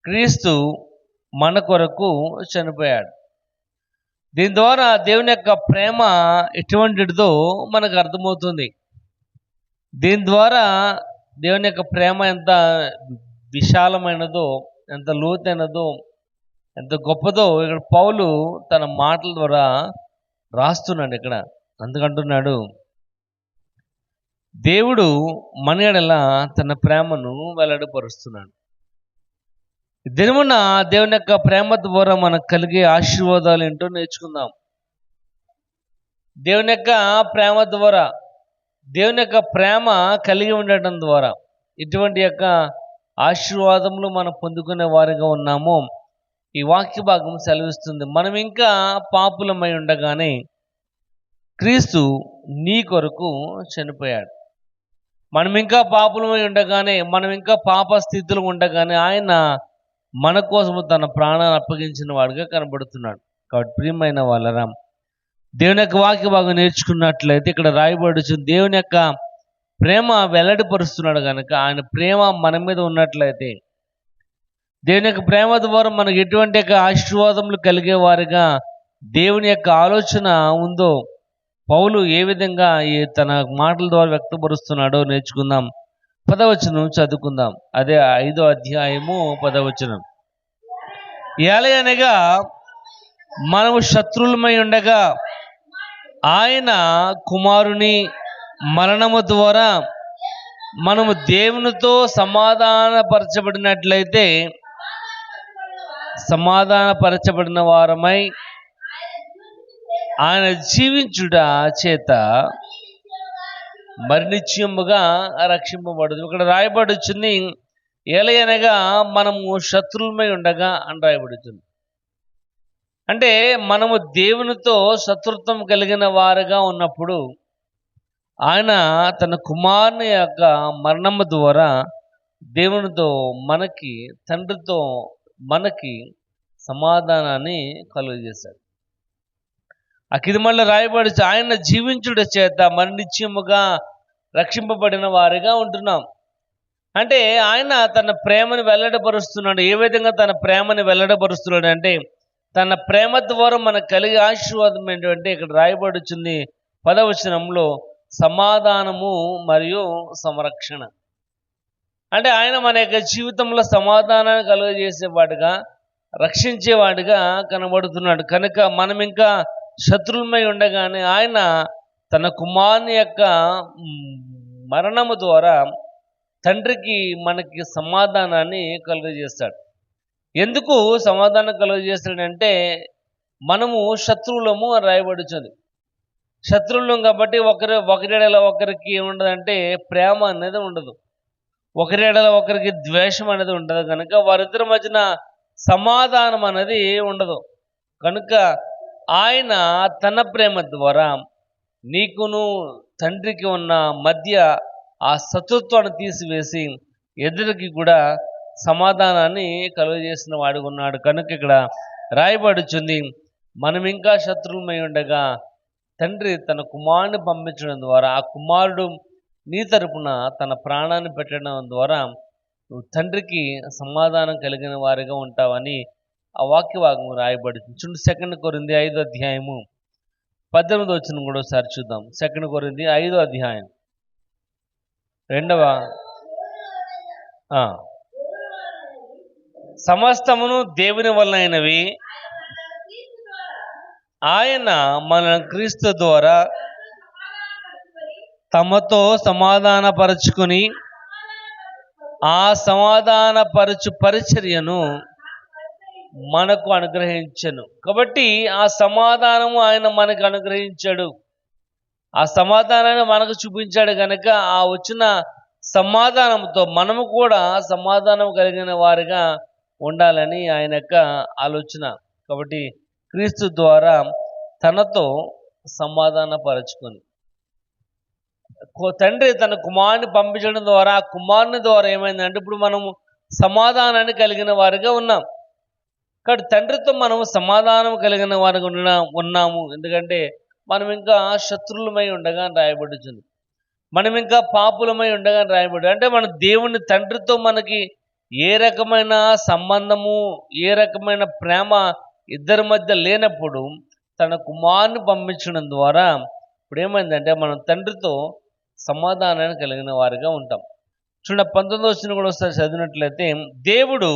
క్రీస్తు మన కొరకు చనిపోయాడు. దీని ద్వారా దేవుని యొక్క ప్రేమ ఎటువంటిదో మనకు అర్థమవుతుంది. దీని ద్వారా దేవుని యొక్క ప్రేమ ఎంత విశాలమైనదో, ఎంత లోతైనదో, ఎంత గొప్పదో ఇక్కడ పౌలు తన మాటల ద్వారా రాస్తున్నాడు. ఇక్కడ అందుకంటున్నాడు, దేవుడు మన యెడల తన ప్రేమను వెల్లడిపరుస్తున్నాడు. దినమున దేవుని యొక్క ప్రేమ ద్వారా మనకు కలిగే ఆశీర్వాదాలు ఏంటో నేర్చుకుందాం. దేవుని యొక్క ప్రేమ ద్వారా, దేవుని యొక్క ప్రేమ కలిగి ఉండటం ద్వారా ఇటువంటి యొక్క ఆశీర్వాదములు మనం పొందుకునే వారిగా ఉన్నామో ఈ వాక్య భాగం సెలవిస్తుంది. మనం ఇంకా పాపులమై ఉండగానే క్రీస్తు నీ కొరకు చనిపోయాడు. మనం ఇంకా పాపులమై ఉండగానే, మనం ఇంకా పాప స్థితిలో ఉండగానే ఆయన మన కోసము తన ప్రాణాన్ని అప్పగించిన వాడిగా కనబడుతున్నాడు. కాబట్టి ప్రియమైన వాళ్ళరా, దేవుని యొక్క వాక్య భాగం నేర్చుకున్నట్లయితే ఇక్కడ రాయబడుచుంది, దేవుని యొక్క ప్రేమ వెల్లడిపరుస్తున్నాడు కనుక ఆయన ప్రేమ మన మీద ఉన్నట్లయితే, దేవుని యొక్క ప్రేమ ద్వారా మనకు ఎటువంటి యొక్క ఆశీర్వాదములు కలిగే వారిగా దేవుని యొక్క ఆలోచన ఉందో పౌలు ఏ విధంగా తన మాటల ద్వారా వ్యక్తపరుస్తున్నాడో నేర్చుకుందాం. 10వ వచనం చదువుకుందాం. అదే 5వ అధ్యాయము 10వ వచనం. ఏలయనగా మనము శత్రువులమై ఉండగా ఆయన కుమారుని మరణము ద్వారా మనము దేవునితో సమాధానపరచబడిన వారమై ఆయన జీవించుట చేత మరి నిశ్చయముగా రక్షింపబడదు. ఇక్కడ రాయబడుచుంది, ఏలయనగా మనము శత్రువులమై ఉండగా అని రాయబడుతుంది. అంటే మనము దేవునితో శత్రుత్వం కలిగిన వారుగా ఉన్నప్పుడు ఆయన తన కుమారుని యొక్క మరణము ద్వారా దేవునితో మనకి, తండ్రితో మనకి సమాధానాన్ని కలుగజేశాడు. ఆ కింద మళ్ళీ రాయబడి, ఆయన జీవించుట చేత మరి నిశ్చయముగా రక్షింపబడిన వారిగా ఉంటున్నాం. అంటే ఆయన తన ప్రేమను వెల్లడిపరుస్తున్నాడు. ఏ విధంగా తన ప్రేమను వెల్లడిపరుస్తున్నాడు అంటే, తన ప్రేమ ద్వారా మనకు కలిగే ఆశీర్వాదం ఏంటంటే ఇక్కడ రాయబడుచుంది 10వ వచనంలో, సమాధానము మరియు సంరక్షణ. అంటే ఆయన మన యొక్క జీవితంలో సమాధానాన్ని కలుగజేసేవాడుగా, రక్షించేవాడిగా కనబడుతున్నాడు. కనుక మనం ఇంకా శత్రువులమై ఉండగానే ఆయన తన కుమారుని యొక్క మరణము ద్వారా తండ్రికి మనకి సమాధానాన్ని కలుగజేస్తాడు. ఎందుకు సమాధానం కలుగజేస్తాడంటే, మనము శత్రువులము అని రాయబడుచుంది. శత్రువులం కాబట్టి ఒకరిడల ఒకరికి ఏముండదంటే ప్రేమ అనేది ఉండదు, ఒకరిడల ఒకరికి ద్వేషం అనేది ఉండదు. కనుక వారిద్దరి మధ్యన సమాధానం అనేది ఉండదు. కనుక ఆయన తన ప్రేమ ద్వారా నీకును తండ్రికి ఉన్న మధ్య ఆ శత్రుత్వాన్ని తీసివేసి ఎదురికి కూడా సమాధానాన్ని కలుగజేసిన వాడిగా ఉన్నాడు. కనుక ఇక్కడ రాయబడుచుంది, మనం ఇంకా శత్రువులమై ఉండగా తండ్రి తన కుమారుని పంపించడం ద్వారా, ఆ కుమారుడు నీ తరపున తన ప్రాణాన్ని పెట్టడం ద్వారా నువ్వు తండ్రికి సమాధానం కలిగిన వారిగా ఉంటావని ఆ వాక్య భాగం రాయబడుతుంది. చూడండి, 2 కొరింథీ 5వ అధ్యాయము 18వ వచనం కూడా ఒకసారి చూద్దాం. 2 కొరింథీ 5వ అధ్యాయం 2వ సమస్తమును దేవుని వలనైనవి, ఆయన మన క్రీస్తు ద్వారా తమతో సమాధానపరచుకుని ఆ సమాధానపరచు పరిచర్యను మనకు అనుగ్రహించను. కాబట్టి ఆ సమాధానము ఆయన మనకు అనుగ్రహించాడు, ఆ సమాధానాన్ని మనకు చూపించాడు. కనుక ఆ వచ్చిన సమాధానంతో మనము కూడా సమాధానం కలిగిన వారిగా ఉండాలని ఆయన యొక్క ఆలోచన. కాబట్టి క్రీస్తు ద్వారా తనతో సమాధానపరచుకొని తండ్రి తన కుమారుని పంపించడం ద్వారా, ఆ కుమారుని ద్వారా ఏమైందంటే ఇప్పుడు మనము సమాధానాన్ని కలిగిన వారిగా ఉన్నాం. కాబట్టి తండ్రితో మనము సమాధానం కలిగిన వారిగా ఉన్నాము. ఎందుకంటే మనం ఇంకా శత్రువులమై ఉండగా రాయబడుతుంది, మనం ఇంకా పాపులమై ఉండగా రాయబడి, అంటే మన దేవుని తండ్రితో మనకి ఏ రకమైన సంబంధము, ఏ రకమైన ప్రేమ ఇద్దరి మధ్య లేనప్పుడు తన కుమారుని పంపించడం ద్వారా ఇప్పుడు ఏమైందంటే మనం తండ్రితో సమాధానాన్ని కలిగిన వారిగా ఉంటాం. చూడండి 19వ వచనం కూడా ఒకసారి చదివినట్లయితే, దేవుడు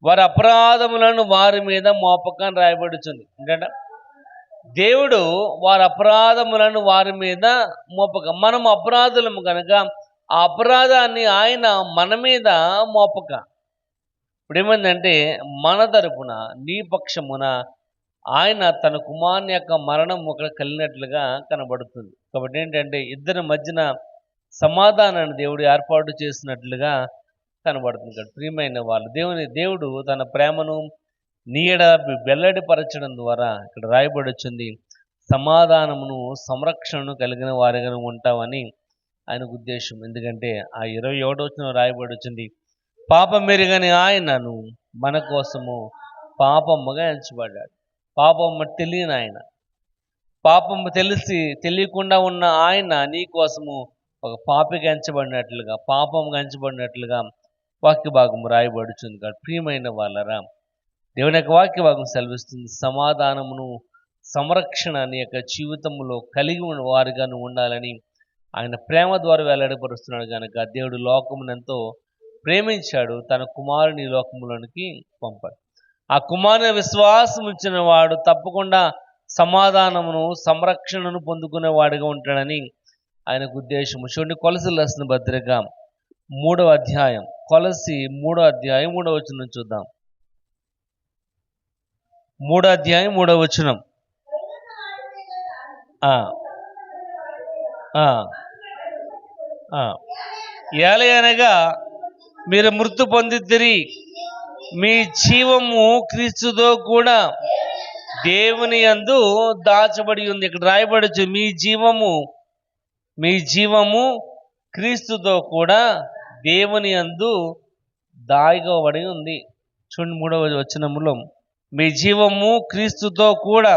వారి అపరాధములను వారి మీద మోపకం రాయబడుతుంది. ఎందుకంటే దేవుడు వారి అపరాధములను వారి మీద మోపక, మనం అపరాధులము కనుక ఆ అపరాధాన్ని ఆయన మన మీద మోపక. ఇప్పుడు ఏమైందంటే మన తరపున నీ పక్షమున ఆయన తన కుమారుని యొక్క మరణం ఒకటి కలిగినట్లుగా కనబడుతుంది. కాబట్టి ఏంటంటే ఇద్దరి మధ్యన సమాధానాన్ని దేవుడు ఏర్పాటు చేసినట్లుగా కనబడుతుంది. ఇక్కడ ప్రియమైన వాళ్ళు దేవుడు తన ప్రేమను నీడ వెల్లడిపరచడం ద్వారా ఇక్కడ రాయబడి వచ్చింది, సమాధానమును సంరక్షణను కలిగిన వారిగా ఉంటామని ఆయనకు ఉద్దేశం. ఎందుకంటే ఆ 21వ వచనం రాయబడి వచ్చింది, పాపం మెరుగని ఆయనను మన కోసము పాపముగా ఎంచబడ్డాడు. పాపము తెలియని ఆయన, పాపము తెలియకుండా ఉన్న ఆయన నీ కోసము ఒక పాపిగా ఎంచబడినట్లుగా, పాపముగా ఎంచబడినట్లుగా వాక్య భాగం రాయబడుతుంది. కాబట్టి ప్రియమైన వాళ్ళరా, దేవుని యొక్క వాక్య భాగం సెలవిస్తుంది, సమాధానమును సంరక్షణ నీ యొక్క జీవితంలో కలిగి ఉన్న వారిగా నువ్వు ఉండాలని ఆయన ప్రేమ ద్వారా వెల్లడిపరుస్తున్నాడు. కనుక దేవుడు లోకమును ఎంతో ప్రేమించాడు, తన కుమారుని లోకములోనికి పంపాడు. ఆ కుమారుని విశ్వాసం ఉంచిన వాడు తప్పకుండా సమాధానమును సంరక్షణను పొందుకునే వాడిగా ఉంటాడని ఆయనకు ఉద్దేశము. చూడండి, కొలసి రాసిన పత్రిక 3వ అధ్యాయం, కొలసి 3వ అధ్యాయం 3వ వచనం చూద్దాం. 3వ అధ్యాయం 3వ వచనం. ఏలయనగా మీరు మృతి పొందితిరి, మీ జీవము క్రీస్తుతో కూడా దేవుని యందు దాచబడి ఉంది. ఇక్కడ రాయబడచ్చు, మీ జీవము క్రీస్తుతో కూడా దేవుని యందు దాయబడి ఉంది. చూడండి 3వ వచనములో, మీ జీవము క్రీస్తుతో కూడా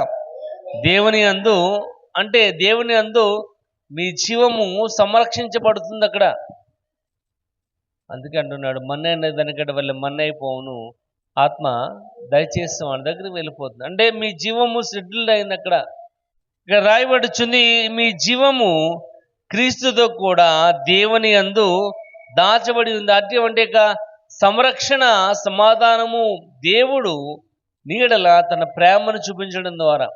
దేవుని యందు, అంటే దేవుని యందు మీ జీవము సంరక్షించబడుతుంది అక్కడ. అందుకే అంటున్నాడు, మన్నైన వెనకటి వల్ల మన్నైపోవును, ఆత్మ దయచేసి వాడి దగ్గరికి వెళ్ళిపోతుంది. అంటే మీ జీవము సెటిల్డ్ అయింది అక్కడ. ఇక్కడ రాయబడుచుంది, మీ జీవము క్రీస్తుతో కూడా దేవుని యందు దాచబడి ఉంది. అటువంటి సంరక్షణ, సమాధానము దేవుడు నీడల తన ప్రేమను చూపించడం ద్వారా,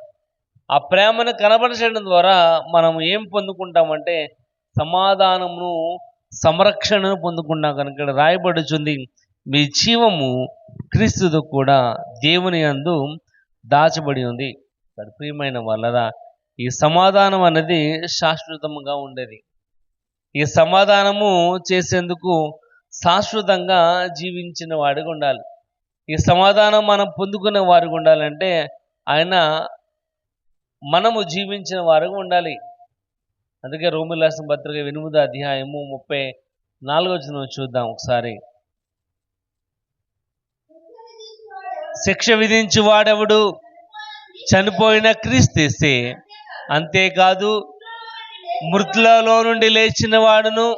ఆ ప్రేమను కనబరచడం ద్వారా మనం ఏం పొందుకుంటామంటే సమాధానమును, సంరక్షణను పొందుకుంటాం. కనుక ఇక్కడ రాయబడుచుంది, మీ జీవము క్రీస్తుతో కూడా దేవుని యందు దాచబడి ఉంది. ప్రియమైన వాళ్ళరా, ఈ సమాధానం అనేది శాశ్వతంగా ఉండేది. ఈ సమాధానము చేసేందుకు శాశ్వతంగా జీవించిన వాడిగా ఉండాలి. ఈ సమాధానం మనం పొందుకునే వారికి ఉండాలంటే ఆయన మనము జీవించిన వారిగా ఉండాలి. అందుకే రోమీయులకు రాసిన పత్రిక 8వ అధ్యాయము 34వ వచనం చూద్దాం ఒకసారి. శిక్ష విధించి వాడెవడు, చనిపోయిన క్రీస్తేసే, అంతేకాదు మృతులలో నుండి లేచిన వాడును,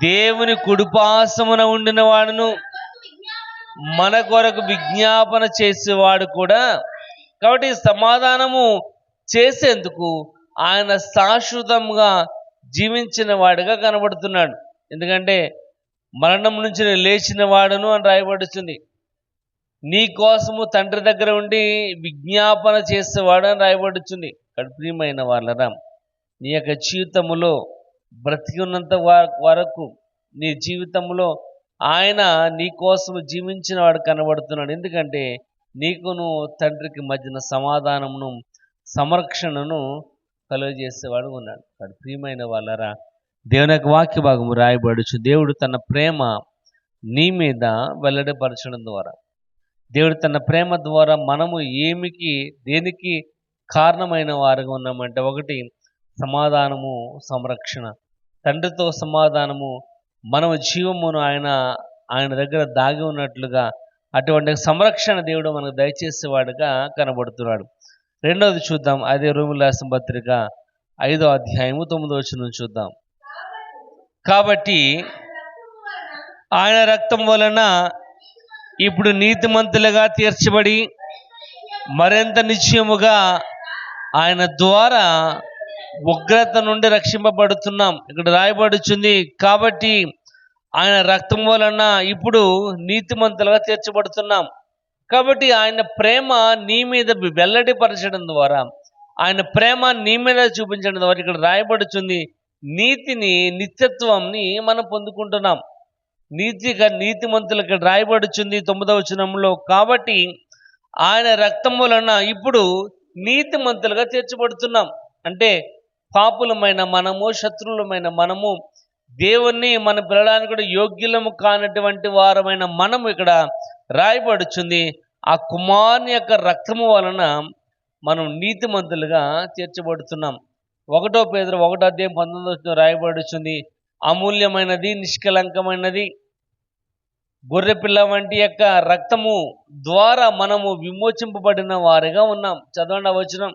దేవుని కుడిపార్శ్వమున ఉండిన వాడును, మన కొరకు విజ్ఞాపన చేసేవాడు కూడా. కాబట్టి సమాధానము చేసేందుకు ఆయన శాశ్వతంగా జీవించిన వాడిగా కనబడుతున్నాడు. ఎందుకంటే మరణం నుంచి లేచిన వాడును అని రాయబడుతుంది. నీ కోసము తండ్రి దగ్గర ఉండి విజ్ఞాపన చేసేవాడు అని రాయబడుతుంది. ప్రియమైన వాళ్ళరా, నీ యొక్క జీవితములో బ్రతికి ఉన్నంత వరకు నీ జీవితంలో ఆయన నీ కోసము జీవించిన వాడు కనబడుతున్నాడు. ఎందుకంటే నీకును తండ్రికి మధ్యన సమాధానమును, సంరక్షణను కలుగజేసేవాడు ఉన్నాడు. ప్రియమైన వాళ్ళరా, దేవుని యొక్క వాక్య భాగము రాయబడుచు, దేవుడు తన ప్రేమ నీ మీద వెల్లడిపరచడం ద్వారా, దేవుడు తన ప్రేమ ద్వారా మనము దేనికి కారణమైన వారుగా ఉన్నామంటే, ఒకటి సమాధానము, సంరక్షణ, తండ్రితో సమాధానము, మనము జీవమును ఆయన దగ్గర దాగి ఉన్నట్లుగా అటువంటి సంరక్షణ దేవుడు మనకు దయచేసేవాడుగా కనబడుతున్నాడు. రెండవది చూద్దాం, అదే రోమీయులకు రాసిన పత్రిక 5వ అధ్యాయము 9వ వచనం చూద్దాం. కాబట్టి ఆయన రక్తం వలన ఇప్పుడు నీతిమంతులుగా తీర్చబడి మరింత నిశ్చయముగా ఆయన ద్వారా ఉగ్రత నుండి రక్షింపబడుతున్నాం. ఇక్కడ రాయబడుచుంది, కాబట్టి ఆయన రక్తం వలన ఇప్పుడు నీతిమంతులుగా తీర్చబడుతున్నాం. కాబట్టి ఆయన ప్రేమ నీ మీద వెల్లడిపరచడం ద్వారా, ఆయన ప్రేమ నీ మీద చూపించడం ద్వారా ఇక్కడ రాయబడుచుంది, నీతిని, నిత్యత్వంని మనం పొందుకుంటున్నాం. నీతిమంతులకు ఇక్కడ రాయబడుచుంది 9వ వచనంలో, కాబట్టి ఆయన రక్తం వలన ఇప్పుడు నీతిమంతులుగా తీర్చబడుతున్నాం. అంటే పాపులమైన మనము, శత్రువులమైన మనము, దేవుణ్ణి మనం పిలవడానికి కూడా యోగ్యులము కానటువంటి వారమైన మనము ఇక్కడ రాయబడుచుంది. ఆ కుమారుని యొక్క రక్తము వలన మనం నీతిమంతులుగా తీర్చబడుతున్నాం. 1 పేతురు 1:19 రాయబడుచుంది, అమూల్యమైనది, నిష్కలంకమైనది గొర్రెపిల్ల వంటి యొక్క రక్తము ద్వారా మనము విమోచింపబడిన వారిగా ఉన్నాం. చదవండి ఆ వచనం,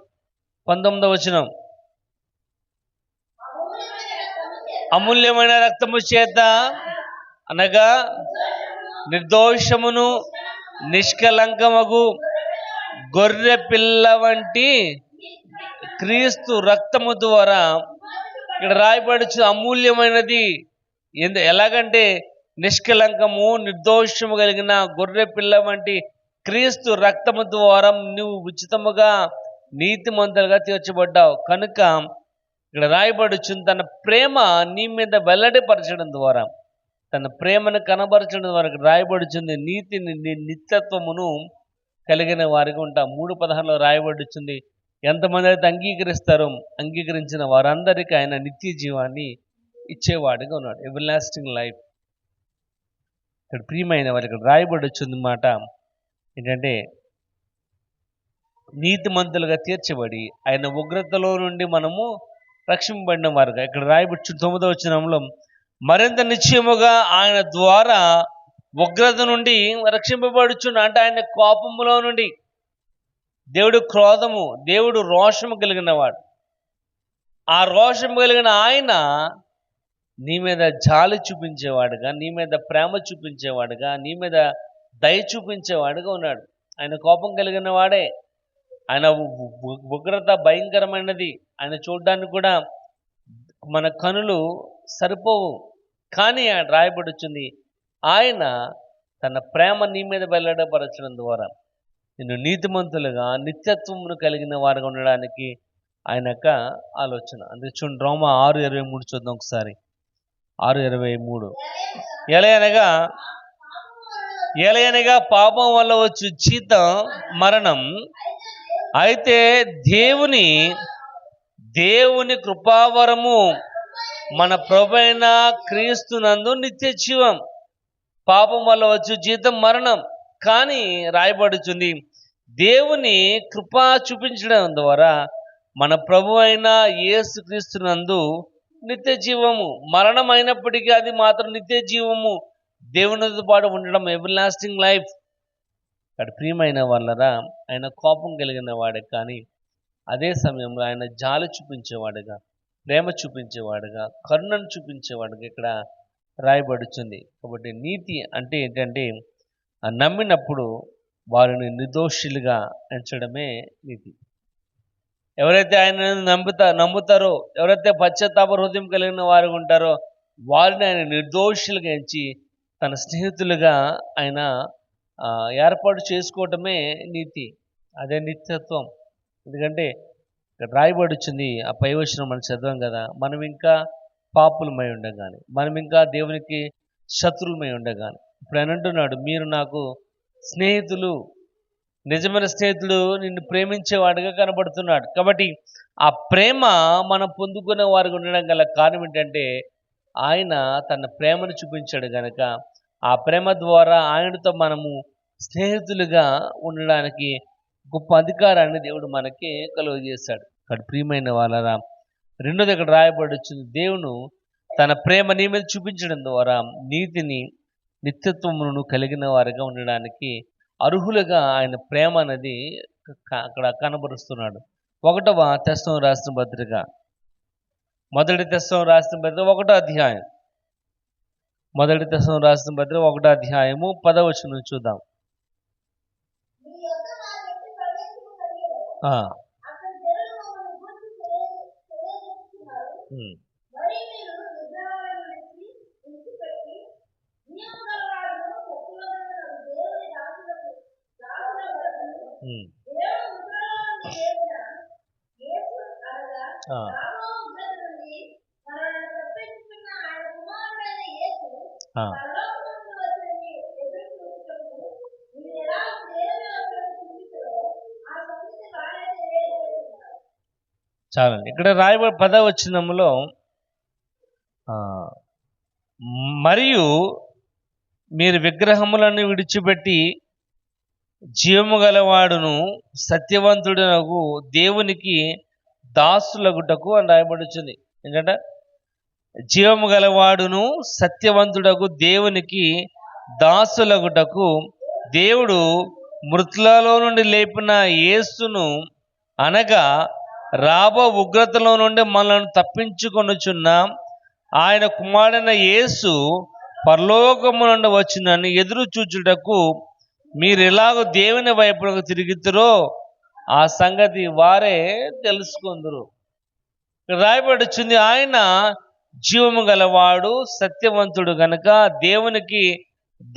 19వ వచనం. అమూల్యమైన రక్తము చేత అనగా నిర్దోషమును నిష్కలంకమగు గొర్రె పిల్ల వంటి క్రీస్తు రక్తము ద్వారా ఇక్కడ రాయబడుచు అమూల్యమైనది. ఎలాగంటే నిష్కలంకము, నిర్దోషము కలిగిన గొర్రె పిల్ల వంటి క్రీస్తు రక్తము ద్వారా నువ్వు ఉచితముగా నీతిమంతులుగా తీర్చబడ్డావు. కనుక ఇక్కడ రాయబడుచుంది, తన ప్రేమ నీ మీద వెల్లడిపరచడం ద్వారా, తన ప్రేమను కనబరచడం ద్వారా ఇక్కడ రాయబడుచుంది, నీతిని, నిత్యత్వమును కలిగిన వారికి ఉంటాం. 3:16 రాయబడుచుంది, ఎంతమంది అయితే అంగీకరించిన వారందరికీ ఆయన నిత్య జీవాన్ని ఇచ్చేవాడిగా ఉన్నాడు. Ever lasting life. ఇక్కడ ప్రియమైన వారు ఇక్కడ రాయబడుచుంది మాట ఏంటంటే, నీతిమంతులుగా తీర్చబడి ఆయన ఉగ్రతలో నుండి మనము రక్షింపబడిన వారుగా. ఇక్కడ రాయబడి 9వ వచనంలో, మరింత నిశ్చయముగా ఆయన ద్వారా ఉగ్రత నుండి రక్షింపబడుచున్న, అంటే ఆయన కోపములో నుండి, దేవుడు క్రోధము, దేవుడు రోషము కలిగిన వాడు. ఆ రోషము కలిగిన ఆయన నీ మీద జాలి చూపించేవాడుగా, నీ మీద ప్రేమ చూపించేవాడుగా, నీ మీద దయ చూపించేవాడుగా ఉన్నాడు. ఆయన కోపం కలిగిన వాడే. ఆయన ఉగ్రత భయంకరమైనది. ఆయన చూడడానికి కూడా మన కనులు సరిపోవు. కానీ ఆయన రాయబడుచుంది, ఆయన తన ప్రేమ నీ మీద వెల్లడపరచడం ద్వారా నిన్ను నీతిమంతులుగా, నిత్యత్వమును కలిగిన వారుగా ఉండడానికి ఆయన యొక్క ఆలోచన. అందుకే చూడండి, రోమా 6:23 చూద్దాం ఒకసారి. 6:23. ఎలయనగా పాపం వల్ల వచ్చు జీతం మరణం, అయితే దేవుని కృపావరము మన ప్రభువైన క్రీస్తునందు నిత్య జీవం. పాపం వల్ల వచ్చు జీతం మరణం, కానీ రాయబడుచుంది, దేవుని కృప చూపించడం ద్వారా మన ప్రభువైన యేసుక్రీస్తునందు నిత్య జీవము. మరణం అయినప్పటికీ అది మాత్రం నిత్య జీవము, దేవునితో పాటు ఉండడం, ఎవర్ లాస్టింగ్ లైఫ్. అక్కడ ప్రియమైన వాళ్ళరా, ఆయన కోపం కలిగిన వాడే, కానీ అదే సమయంలో ఆయన జాలి చూపించేవాడుగా, ప్రేమ చూపించేవాడుగా, కరుణను చూపించేవాడుగా ఇక్కడ రాయబడుచుంది. కాబట్టి నీతి అంటే ఏంటంటే, నమ్మినప్పుడు వారిని నిర్దోషులుగా ఎంచడమే నీతి. ఎవరైతే ఆయనను నమ్ముతారో, ఎవరైతే పశ్చాత్తాప హృదయం కలిగిన వారు ఉంటారో, వారిని ఆయన నిర్దోషులుగా ఎంచి తన స్నేహితులుగా ఆయన ఏర్పాటు చేసుకోవటమే నీతి. అదే నిత్యత్వం. ఎందుకంటే ఇక్కడ రాయబడుచుంది, ఆ పై వచనం మనం చదవం కదా, మనం ఇంకా పాపులమై ఉండగానే, మనం ఇంకా దేవునికి శత్రువులమై ఉండగానే ఇప్పుడు ఆయన అంటున్నాడు, మీరు నాకు స్నేహితులు. నిజమైన స్నేహితుడు నిన్ను ప్రేమించేవాడిగా కనబడుతున్నాడు. కాబట్టి ఆ ప్రేమ మనం పొందుకునే వారికి ఉండడం గల కారణం ఏంటంటే, ఆయన తన ప్రేమను చూపించాడు కనుక ఆ ప్రేమ ద్వారా ఆయనతో మనము స్నేహితులుగా ఉండడానికి గొప్ప అధికారాన్ని దేవుడు మనకి కలుగజేశాడు. అక్కడ ప్రియమైన వాళ్ళరా, రెండోది ఇక్కడ రాయబడుచుంది, దేవుడు తన ప్రేమ నీ మీద చూపించడం ద్వారా నీతిని, నిత్యత్వమును కలిగిన వారిగా ఉండడానికి అర్హులుగా ఆయన ప్రేమ అనేది అక్కడ కనబరుస్తున్నాడు. 1వ తెస్సలోనికీయులకు రాసిన పత్రిక, 1వ తెస్సలోనికీయులకు రాసిన పత్రిక 1వ అధ్యాయం మొదటి దశను రాసిన పత్రిక 1వ అధ్యాయము 10వ వచనం చూద్దాం. చాలండి. ఇక్కడ రాయబడి 10వ వచనములో మరియు మీరు విగ్రహములను విడిచిపెట్టి జీవము గలవాడును సత్యవంతుడనగు దేవునికి దాసులగుటకు అని రాయబడుచుంది. ఎందుకంటే జీవము గలవాడును సత్యవంతుడగు దేవునికి దాసులగుటకు దేవుడు మృతులలో నుండి లేపిన యేసును అనగా రాబో ఉగ్రతలో నుండి మనల్ని తప్పించుకొనుచున్న ఆయన కుమారుడైన యేసు పరలోకము నుండి వచ్చినని ఎదురు చూచుటకు మీరు ఎలాగో దేవుని వైపునకు తిరుగుతురో ఆ సంగతి వారే తెలుసుకుందరు. రాయబడుచుంది ఆయన జీవము గలవాడు సత్యవంతుడు గనుక దేవునికి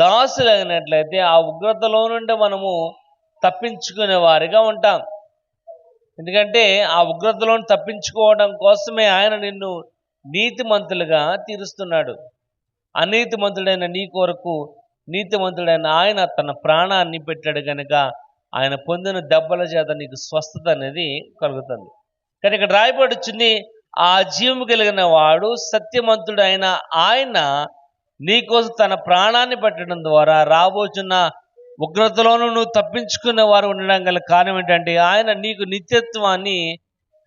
దాసులైనట్లయితే ఆ ఉగ్రతలో నుండి మనము తప్పించుకునే వారిగా ఉంటాం. ఎందుకంటే ఆ ఉగ్రతలో తప్పించుకోవడం కోసమే ఆయన నిన్ను నీతిమంతులుగా తీరుస్తున్నాడు. అనీతిమంతుడైన నీ కొరకు నీతిమంతుడైన ఆయన తన ప్రాణాన్ని పెట్టాడు కనుక ఆయన పొందిన దెబ్బల చేత నీకు స్వస్థత అనేది కలుగుతుంది. కానీ ఇక్కడ రాయబడుచుంది ఆ జీవము కలిగిన వాడు సత్యవంతుడైన ఆయన నీకోసం తన ప్రాణాన్ని పెట్టడం ద్వారా రాబోచున్న ఉగ్రతలోనూ నువ్వు తప్పించుకునే వారు ఉండడం గల కారణం ఏంటంటే ఆయన నీకు నిత్యత్వాన్ని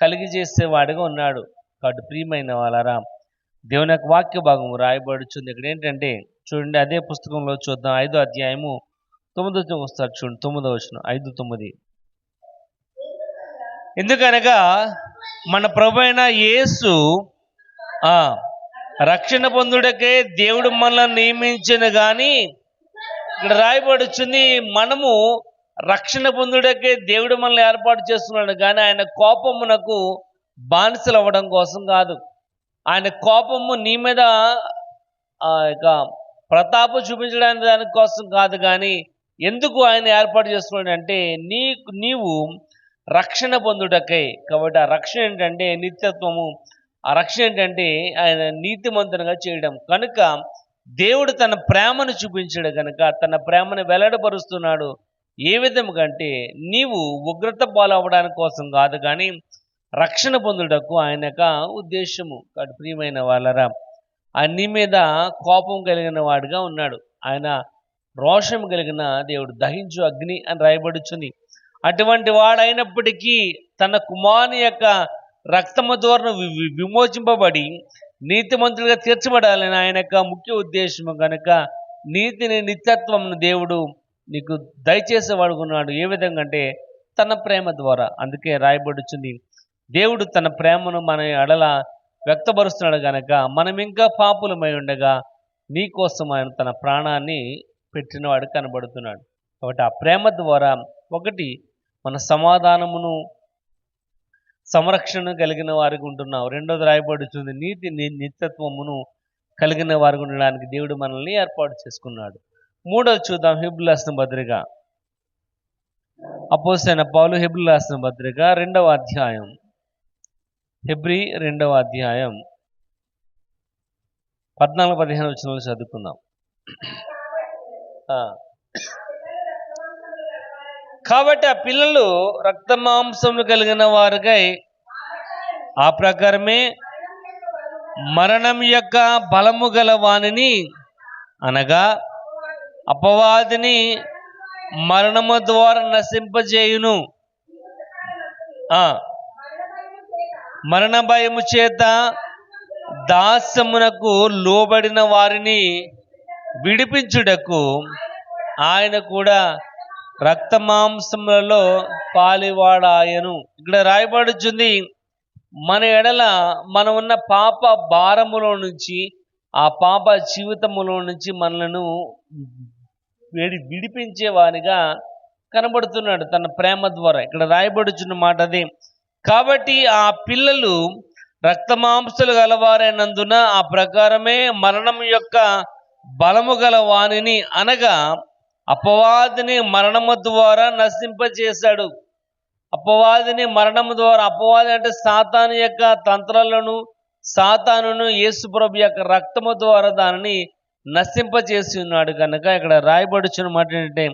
కలిగజేసేవాడిగా ఉన్నాడు. కాబట్టి ప్రియమైన వాళ్ళారా, దేవుని యొక్క వాక్య భాగము రాయబడుచుంది. ఇక్కడ ఏంటంటే చూడండి, అదే పుస్తకంలో చూద్దాం. 5వ అధ్యాయము 9వ వస్తారు చూడండి. 9వ వచనం 5:9. ఎందుకనగా మన ప్రభువైన యేసు రక్షణ పొందుటకే దేవుడు మనల్ని నియమించిన కానీ ఇక్కడ రాయబడుచుంది మనము రక్షణ పొందుటకే దేవుడు మనల్ని ఏర్పాటు చేస్తున్నాడు కానీ ఆయన కోపమునకు బానిసలు అవ్వడం కోసం కాదు. ఆయన కోపము నీ మీద ఇక ప్రతాపం చూపించడానికి దానికోసం కాదు. కానీ ఎందుకు ఆయన ఏర్పాటు చేసుకున్నాడు అంటే నీవు రక్షణ పొందుటకై. కాబట్టి ఆ రక్షణ ఏంటంటే నిత్యత్వము. ఆ రక్షణ ఏంటంటే ఆయన నీతిమంతునిగా చేయడం. కనుక దేవుడు తన ప్రేమను చూపించాడు కనుక తన ప్రేమను వెల్లడపరుస్తున్నాడు. ఏ విధంగా అంటే నీవు ఉగ్రత పాలవడానికి కోసం కాదు కానీ రక్షణ పొందుటకు ఆయన యొక్క ఉద్దేశము. కాబట్టి ప్రియమైన వాళ్ళరా, ఆయన నీ మీద కోపం కలిగిన వాడిగా ఉన్నాడు. ఆయన రోషం కలిగిన దేవుడు, దహించు అగ్ని అని రాయబడుచుంది. అటువంటి వాడైనప్పటికీ తన కుమారుని యొక్క రక్తము ద్వారా విమోచింపబడి నీతిమంతులుగా తీర్చబడాలని ఆయన యొక్క ముఖ్య ఉద్దేశము కనుక నీతిని నిత్యత్వంను దేవుడు నీకు దయచేసేవాడుకున్నాడు. ఏ విధంగా అంటే తన ప్రేమ ద్వారా. అందుకే రాయబడుచుంది దేవుడు తన ప్రేమను మన ఎడల వ్యక్తపరుస్తున్నాడు కనుక మనం ఇంకా పాపులమై ఉండగా నీ కోసం ఆయన తన ప్రాణాన్ని పెట్టినవాడు కనబడుతున్నాడు. కాబట్టి ఆ ప్రేమ ద్వారా ఒకటి మన సమాధానమును సంరక్షణ కలిగిన వారికి ఉంటున్నాం. రెండోది రాయబడుతుంది నీతి నిత్యత్వమును కలిగిన వారికి ఉండడానికి దేవుడు మనల్ని ఏర్పాటు చేసుకున్నాడు. మూడోది చూద్దాం, హెబ్రీయులకు రాసిన పత్రిక. అపోస్తలుడైన పౌలు హెబ్రీయులకు రాసిన పత్రిక 2వ అధ్యాయం. హెబ్రీ 2వ అధ్యాయం 14-15 వచనాలు చదువుకుందాం. కాబట్టి ఆ పిల్లలు రక్త మాంసములు కలిగిన వారికై ఆ ప్రకారమే మరణం యొక్క బలము గల వానిని అనగా అపవాదిని మరణము ద్వారా నశింపజేయును. మరణ భయము చేత దాస్యమునకు లోబడిన వారిని విడిపించుటకు ఆయన కూడా రక్త మాంసములలో పాలివాడాయను. ఇక్కడ రాయబడుచుంది మన ఎడల మనం ఉన్న పాప భారములో నుంచి ఆ పాప జీవితములో నుంచి మనలను విడిపించే వానిగా కనబడుతున్నాడు తన ప్రేమ ద్వారా. ఇక్కడ రాయబడుచున్న మాట అదే. కాబట్టి ఆ పిల్లలు రక్తమాంసలు గలవారైనందున ఆ ప్రకారమే మరణం యొక్క బలము గల వానిని అనగా అపవాదిని మరణము ద్వారా నశింపచేశాడు. అపవాదిని మరణము ద్వారా, అపవాది అంటే సాతాను యొక్క తంత్రాలను, సాతానును యేసుప్రభు యొక్క రక్తము ద్వారా దానిని నశింపచేసి ఉన్నాడు కనుక ఇక్కడ రాయబడుచున్న మాట ఏంటంటే,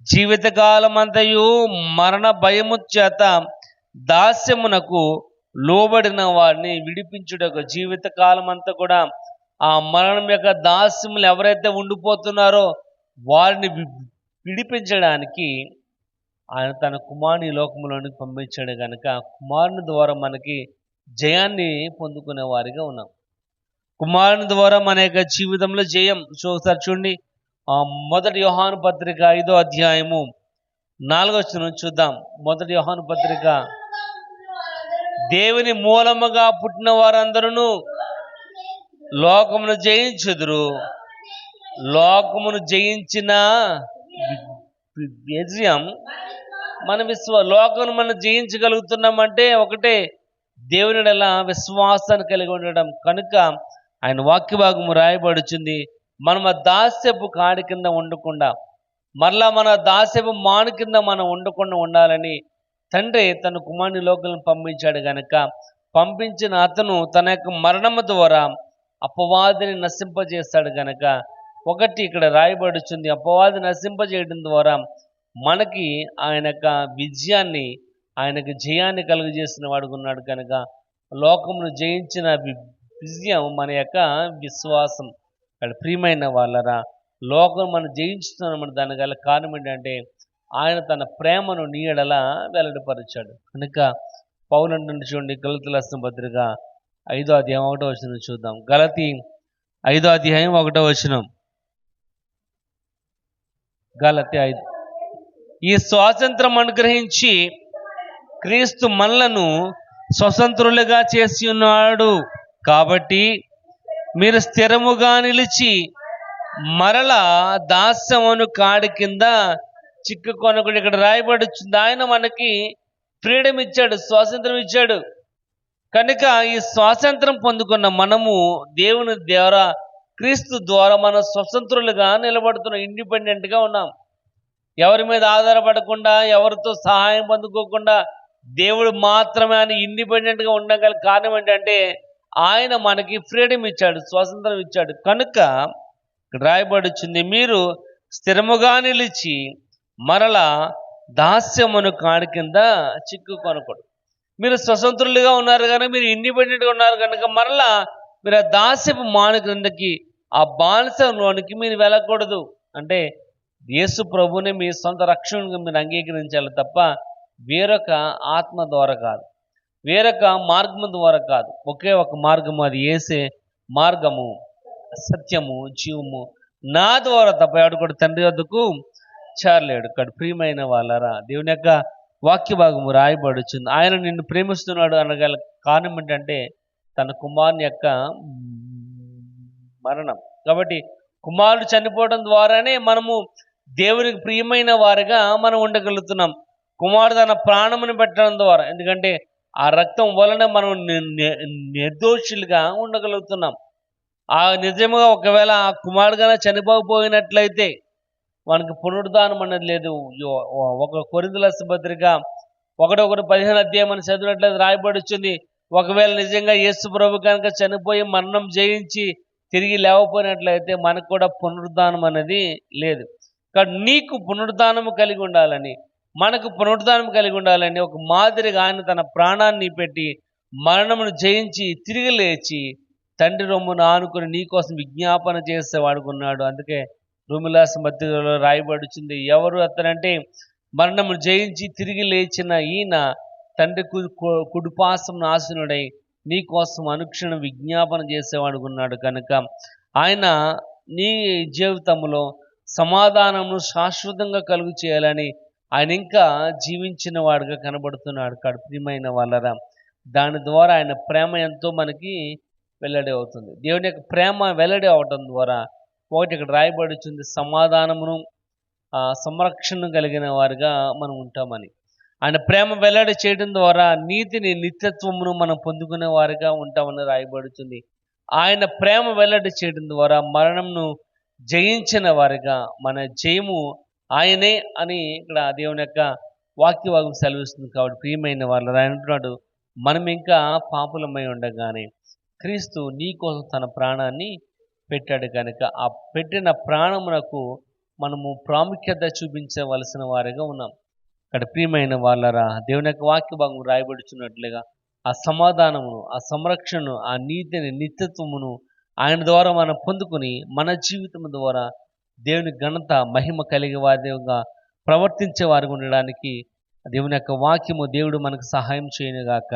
జీవితకాలం అంతయు మరణ భయము చేత దాస్యమునకు లోబడిన వారిని విడిపించుటకు, జీవితకాలం అంతా కూడా ఆ మరణం యొక్క దాస్యములు ఎవరైతే ఉండిపోతున్నారో వారిని విడిపించడానికి ఆయన తన కుమారుని లోకములోనికి పంపించాడు కనుక కుమారుని ద్వారా మనకి జయాన్ని పొందుకునే వారిగా ఉన్నాం. కుమారుని ద్వారా మన యొక్క జీవితంలో జయం. ఒకసారి చూడండి, మొదటి యోహాను పత్రిక 5వ అధ్యాయము 4వ వచనం చూద్దాం. మొదటి యోహాను పత్రిక, దేవుని మూలముగా పుట్టిన వారందరూ లోకమును జయించుదురు, లోకమును జయించిన విజయం మన లోకమును మనం జయించగలుగుతున్నామంటే ఒకటే, దేవుని ఎడల విశ్వాసాన్ని కలిగి ఉండడం. కనుక ఆయన వాక్య భాగము రాయబడుచుంది, మనం ఆ దాస్యపు కాడి కింద ఉండకుండా, మరలా మన దాస్యపు మాను కింద మనం ఉండకుండా ఉండాలని తండ్రి తన కుమారుని లోకలను పంపించాడు గనక, పంపించిన అతను తన యొక్క మరణము ద్వారా అపవాదిని నశింపజేస్తాడు గనక ఒకటి ఇక్కడ రాయబడుచుంది, అపవాది నశింపజేయడం ద్వారా మనకి ఆయన యొక్క విజయాన్ని, ఆయనకు జయాన్ని కలుగజేసిన వాడుగా ఉన్నాడు కనుక లోకమును జయించిన విజయం మన యొక్క విశ్వాసం. ఇక్కడ ప్రియమైన వాళ్ళరా, లోకం మనం జయించుతున్నామని దాని గల కారణం ఏంటంటే ఆయన తన ప్రేమను నీ ఎడల వెల్లడిపరిచాడు. కనుక పౌలు అంటున్నాడు చూడండి, గలతీ రాసిన పత్రిక 5వ అధ్యాయం 1వ వచనం చూద్దాం. గలతీ 5వ అధ్యాయం 1వ వచనం. గలతీ 5, ఈ స్వాతంత్రం అనుగ్రహించి క్రీస్తు మనలను స్వతంత్రులుగా చేసి ఉన్నాడు. కాబట్టి మీరు స్థిరముగా నిలిచి మరలా దాస్యమును కాడి కింద చిక్కుకొనకుండా. ఇక్కడ రాయబడుచుంది, ఆయన మనకి ఫ్రీడమ్ ఇచ్చాడు, స్వాతంత్రం ఇచ్చాడు. కనుక ఈ స్వాతంత్రం పొందుకున్న మనము దేవుని ద్వారా, క్రీస్తు ద్వారా మనం స్వతంత్రులుగా నిలబడుతున్నాం, ఇండిపెండెంట్గా ఉన్నాం. ఎవరి మీద ఆధారపడకుండా, ఎవరితో సహాయం పొందుకోకుండా దేవుడు మాత్రమే అని ఇండిపెండెంట్గా ఉండగల కారణం ఏంటంటే ఆయన మనకి ఫ్రీడమ్ ఇచ్చాడు, స్వాతంత్రం ఇచ్చాడు. కనుక రాయబడుచుంది, మీరు స్థిరముగా నిలిచి మరలా దాస్యమును కాడి కింద చిక్కుకొనకూడదు. మీరు స్వతంత్రులుగా ఉన్నారు కనుక, మీరు ఇండిపెండెంట్గా ఉన్నారు కనుక మరలా మీరు ఆ దాస్యపు మాను క్రిందకి, ఆ బానిసంలోనికి మీరు వెళ్ళకూడదు. అంటే యేసు ప్రభుని మీ సొంత రక్షణగా మీరు అంగీకరించాలి తప్ప వేరొక ఆత్మ ద్వారా కాదు, వేరొక మార్గము ద్వారా కాదు. ఒకే ఒక మార్గము, అది యేసే మార్గము, సత్యము, జీవము. నా ద్వారా తప్ప ఎవడు కూడా తండ్రి వద్దకు చేరలేడు. ఇక్కడ ప్రియమైన వాళ్ళరా, దేవుని యొక్క వాక్య భాగము రాయబడుచుంది, ఆయన నిన్ను ప్రేమిస్తున్నాడు అనగల కారణం ఏంటంటే తన కుమారుని యొక్క మరణం. కాబట్టి కుమారుడు చనిపోవడం ద్వారానే మనము దేవునికి ప్రియమైన వారిగా మనం ఉండగలుగుతున్నాం. కుమారుడు తన ప్రాణమును పెట్టడం ద్వారా, ఎందుకంటే ఆ రక్తం వలన మనం నిర్దోషులుగా ఉండగలుగుతున్నాం. ఆ నిజముగా ఒకవేళ ఆ కుమారుడుగానే చనిపోకపోయినట్లయితే మనకు పునరుద్ధానం అనేది లేదు. ఒక కొరింథీయుల పత్రిక 1:15 అధ్యాయం అని చదివినట్లయితే రాయబడుచుంది, ఒకవేళ నిజంగా యేసు ప్రభు కనుక చనిపోయి మరణం జయించి తిరిగి లేవపోయినట్లయితే మనకు కూడా పునరుద్ధానం అనేది లేదు. కానీ నీకు పునరుద్ధానం కలిగి ఉండాలని, మనకు పునరుద్ధానం కలిగి ఉండాలని ఒక మాదిరిగా ఆయన తన ప్రాణాన్ని పెట్టి మరణమును జయించి తిరిగి లేచి తండ్రి రొమ్మును ఆనుకుని నీ కోసం విజ్ఞాపన చేసేవాడుకున్నాడు. అందుకే రోమీయుల పత్రికలో రాయబడుచుంది, ఎవరు అతనంటే మరణమును జయించి తిరిగి లేచిన ఈయన తండ్రి కుడిపార్శ్వమున ఆసీనుడై నీ కోసం అనుక్షణం విజ్ఞాపన చేసేవాడుకున్నాడు. కనుక ఆయన నీ జీవితంలో సమాధానమును శాశ్వతంగా కలుగు చేయాలని ఆయన ఇంకా జీవించిన వాడుగా కనబడుతున్నాడు. ప్రియమైన వాళ్ళరా, దాని ద్వారా ఆయన ప్రేమ ఎంతో మనకి వెల్లడి అవుతుంది. దేవుని యొక్క ప్రేమ వెల్లడి అవటం ద్వారా ఒకటి ఇక్కడ రాయబడుచుంది, సమాధానమును సంరక్షణ కలిగిన వారిగా మనం ఉంటామని. ఆయన ప్రేమ వెల్లడి చేయడం ద్వారా నీతిని నిత్యత్వమును మనం పొందుకునే వారిగా ఉంటామని రాయబడుతుంది. ఆయన ప్రేమ వెల్లడి చేయడం ద్వారా మరణంను జయించిన వారిగా, మన జయము ఆయనే అని ఇక్కడ దేవుని యొక్క వాక్యభాగం సెలవిస్తుంది. కాబట్టి ప్రియమైన వాళ్ళు ఆయన అంటున్నాడు, మనం ఇంకా పాపులమై ఉండగానే క్రీస్తు నీ కోసం తన ప్రాణాన్ని పెట్టాడు కనుక ఆ పెట్టిన ప్రాణమునకు మనము ప్రాముఖ్యత చూపించవలసిన వారిగా ఉన్నాం. ఇక్కడ ప్రియమైన వాళ్ళరా, దేవుని యొక్క వాక్య భాగం రాయబడుచున్నట్లుగా ఆ సమాధానమును, ఆ సంరక్షణను, ఆ నీతిని, నిత్యత్వమును ఆయన ద్వారా మనం పొందుకుని మన జీవితం ద్వారా దేవుని ఘనత మహిమ కలిగే వారిగా ప్రవర్తించే వారిగా ఉండడానికి దేవుని యొక్క వాక్యము దేవుడు మనకు సహాయం చేయనుగాక.